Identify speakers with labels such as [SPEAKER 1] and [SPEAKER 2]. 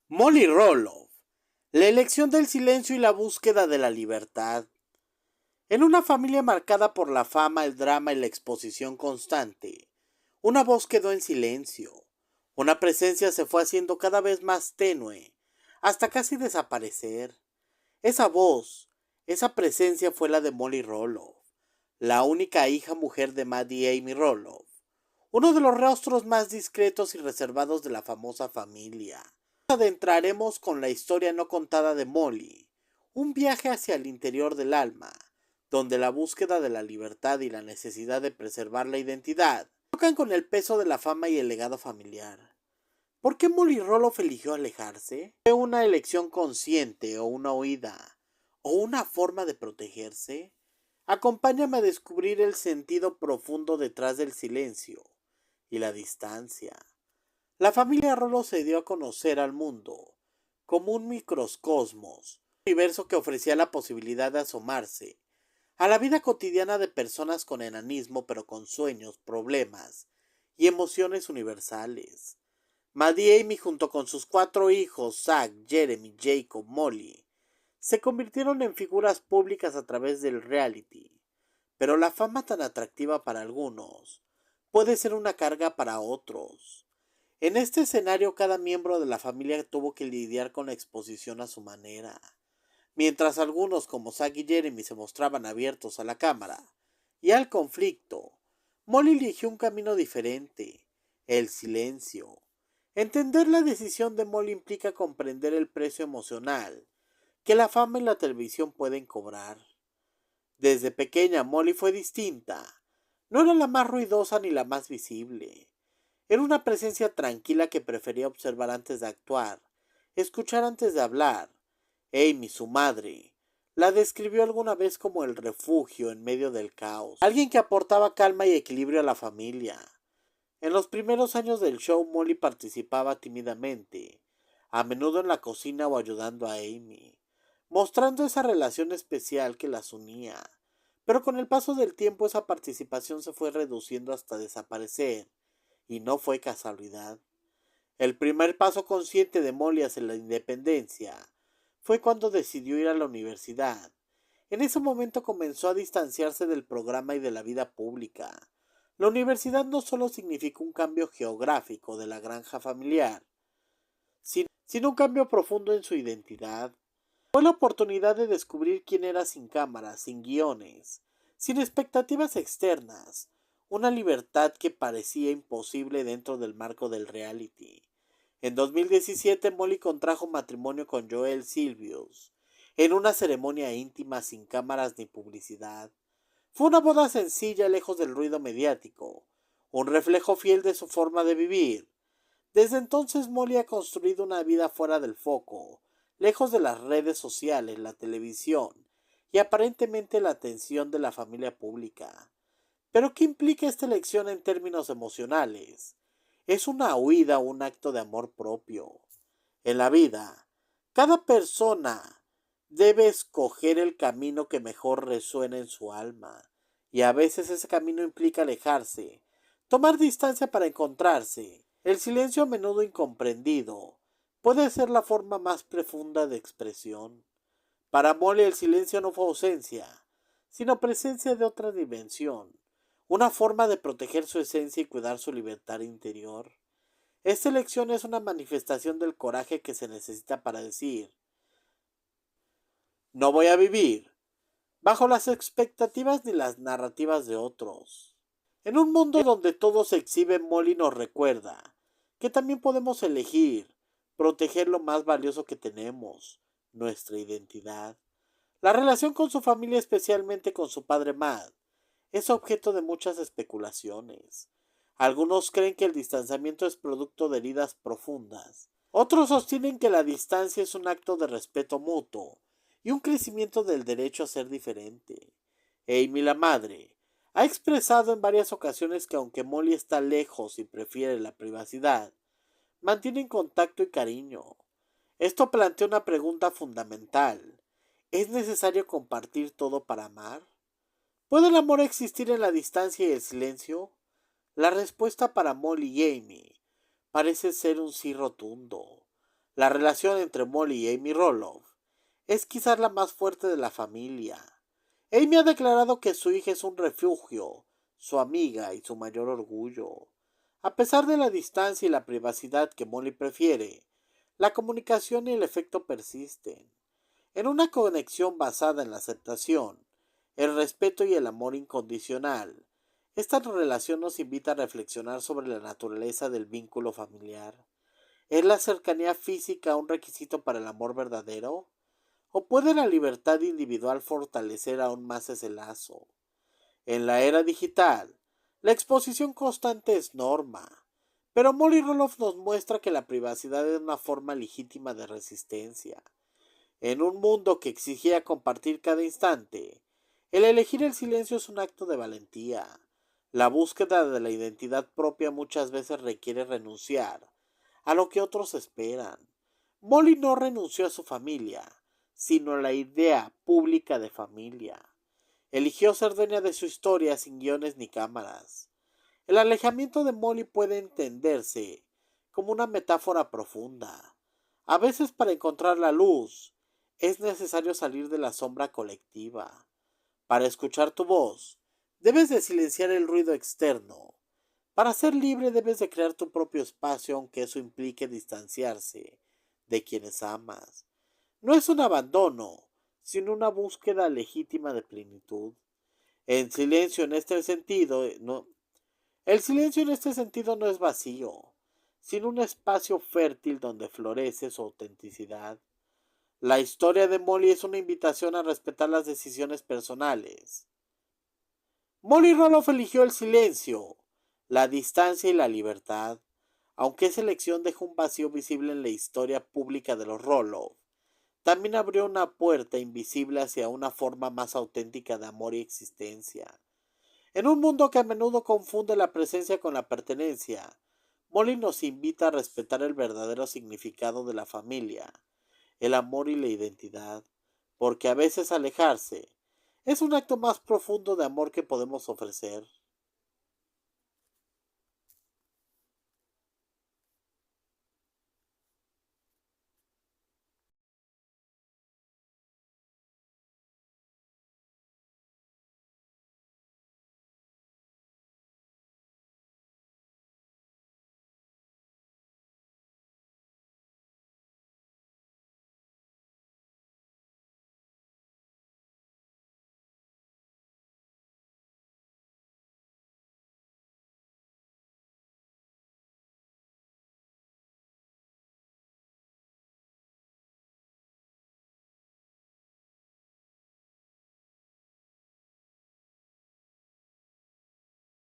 [SPEAKER 1] Molly Roloff, la elección del silencio y la búsqueda de la libertad. En una familia marcada por la fama, el drama y la exposición constante, una voz quedó en silencio. Una presencia se fue haciendo cada vez más tenue, hasta casi desaparecer. Esa voz, esa presencia fue la de Molly Roloff, la única hija mujer de Maddie y Amy Roloff, uno de los rostros más discretos y reservados de la famosa familia. Nos adentraremos con la historia no contada de Molly, un viaje hacia el interior del alma, donde la búsqueda de la libertad y la necesidad de preservar la identidad chocan con el peso de la fama y el legado familiar. ¿Por qué Molly Roloff eligió alejarse? ¿Fue una elección consciente o una huida? ¿O una forma de protegerse? Acompáñame a descubrir el sentido profundo detrás del silencio y la distancia. La familia Roloff se dio a conocer al mundo como un microcosmos, un universo que ofrecía la posibilidad de asomarse a la vida cotidiana de personas con enanismo pero con sueños, problemas y emociones universales. Maddie y Amy junto con sus 4 hijos, Zach, Jeremy, Jacob, Molly, se convirtieron en figuras públicas a través del reality. Pero la fama tan atractiva para algunos puede ser una carga para otros. En este escenario cada miembro de la familia tuvo que lidiar con la exposición a su manera. Mientras algunos como Zach y Jeremy se mostraban abiertos a la cámara y al conflicto, Molly eligió un camino diferente, el silencio. Entender la decisión de Molly implica comprender el precio emocional que la fama y la televisión pueden cobrar. Desde pequeña Molly fue distinta. No era la más ruidosa ni la más visible. Era una presencia tranquila que prefería observar antes de actuar, escuchar antes de hablar. Amy, su madre, la describió alguna vez como el refugio en medio del caos, alguien que aportaba calma y equilibrio a la familia. En los primeros años del show, Molly participaba tímidamente, a menudo en la cocina o ayudando a Amy, mostrando esa relación especial que las unía. Pero con el paso del tiempo esa participación se fue reduciendo hasta desaparecer, y no fue casualidad. El primer paso consciente de Molly hacia la independencia fue cuando decidió ir a la universidad. En ese momento comenzó a distanciarse del programa y de la vida pública. La universidad no solo significó un cambio geográfico de la granja familiar, sino un cambio profundo en su identidad. Fue la oportunidad de descubrir quién era sin cámaras, sin guiones, sin expectativas externas, una libertad que parecía imposible dentro del marco del reality. En 2017 Molly contrajo matrimonio con Joel Silvius, en una ceremonia íntima sin cámaras ni publicidad. Fue una boda sencilla lejos del ruido mediático, un reflejo fiel de su forma de vivir. Desde entonces Molly ha construido una vida fuera del foco, lejos de las redes sociales, la televisión y aparentemente la atención de la familia pública. ¿Pero qué implica esta elección en términos emocionales? ¿Es una huida o un acto de amor propio? En la vida, cada persona debe escoger el camino que mejor resuene en su alma, y a veces ese camino implica alejarse, tomar distancia para encontrarse. El silencio, a menudo incomprendido, puede ser la forma más profunda de expresión. Para Molly el silencio no fue ausencia, sino presencia de otra dimensión, una forma de proteger su esencia y cuidar su libertad interior. Esta elección es una manifestación del coraje que se necesita para decir: no voy a vivir bajo las expectativas ni las narrativas de otros. En un mundo donde todo se exhibe, Molly nos recuerda que también podemos elegir proteger lo más valioso que tenemos, nuestra identidad. La relación con su familia, especialmente con su padre Matt, es objeto de muchas especulaciones. Algunos creen que el distanciamiento es producto de heridas profundas. Otros sostienen que la distancia es un acto de respeto mutuo y un crecimiento del derecho a ser diferente. Amy, la madre, ha expresado en varias ocasiones que aunque Molly está lejos y prefiere la privacidad, mantienen contacto y cariño. Esto plantea una pregunta fundamental. ¿Es necesario compartir todo para amar? ¿Puede el amor existir en la distancia y el silencio? La respuesta para Molly y Amy parece ser un sí rotundo. La relación entre Molly y Amy Roloff es quizás la más fuerte de la familia. Amy ha declarado que su hija es un refugio, su amiga y su mayor orgullo. A pesar de la distancia y la privacidad que Molly prefiere, la comunicación y el efecto persisten. En una conexión basada en la aceptación, el respeto y el amor incondicional, esta relación nos invita a reflexionar sobre la naturaleza del vínculo familiar. ¿Es la cercanía física un requisito para el amor verdadero? ¿O puede la libertad individual fortalecer aún más ese lazo? En la era digital, la exposición constante es norma, pero Molly Roloff nos muestra que la privacidad es una forma legítima de resistencia. En un mundo que exigía compartir cada instante, el elegir el silencio es un acto de valentía. La búsqueda de la identidad propia muchas veces requiere renunciar a lo que otros esperan. Molly no renunció a su familia, sino a la idea pública de familia. Eligió ser dueña de su historia sin guiones ni cámaras. El alejamiento de Molly puede entenderse como una metáfora profunda. A veces para encontrar la luz es necesario salir de la sombra colectiva. Para escuchar tu voz, debes de silenciar el ruido externo. Para ser libre debes de crear tu propio espacio, aunque eso implique distanciarse de quienes amas. No es un abandono, sino una búsqueda legítima de plenitud. El silencio en este sentido no, el silencio en este sentido no es vacío, sino un espacio fértil donde florece su autenticidad. La historia de Molly es una invitación a respetar las decisiones personales. Molly Roloff eligió el silencio, la distancia y la libertad, aunque esa elección dejó un vacío visible en la historia pública de los Roloff. También abrió una puerta invisible hacia una forma más auténtica de amor y existencia. En un mundo que a menudo confunde la presencia con la pertenencia, Molly nos invita a respetar el verdadero significado de la familia, el amor y la identidad, porque a veces alejarse es un acto más profundo de amor que podemos ofrecer.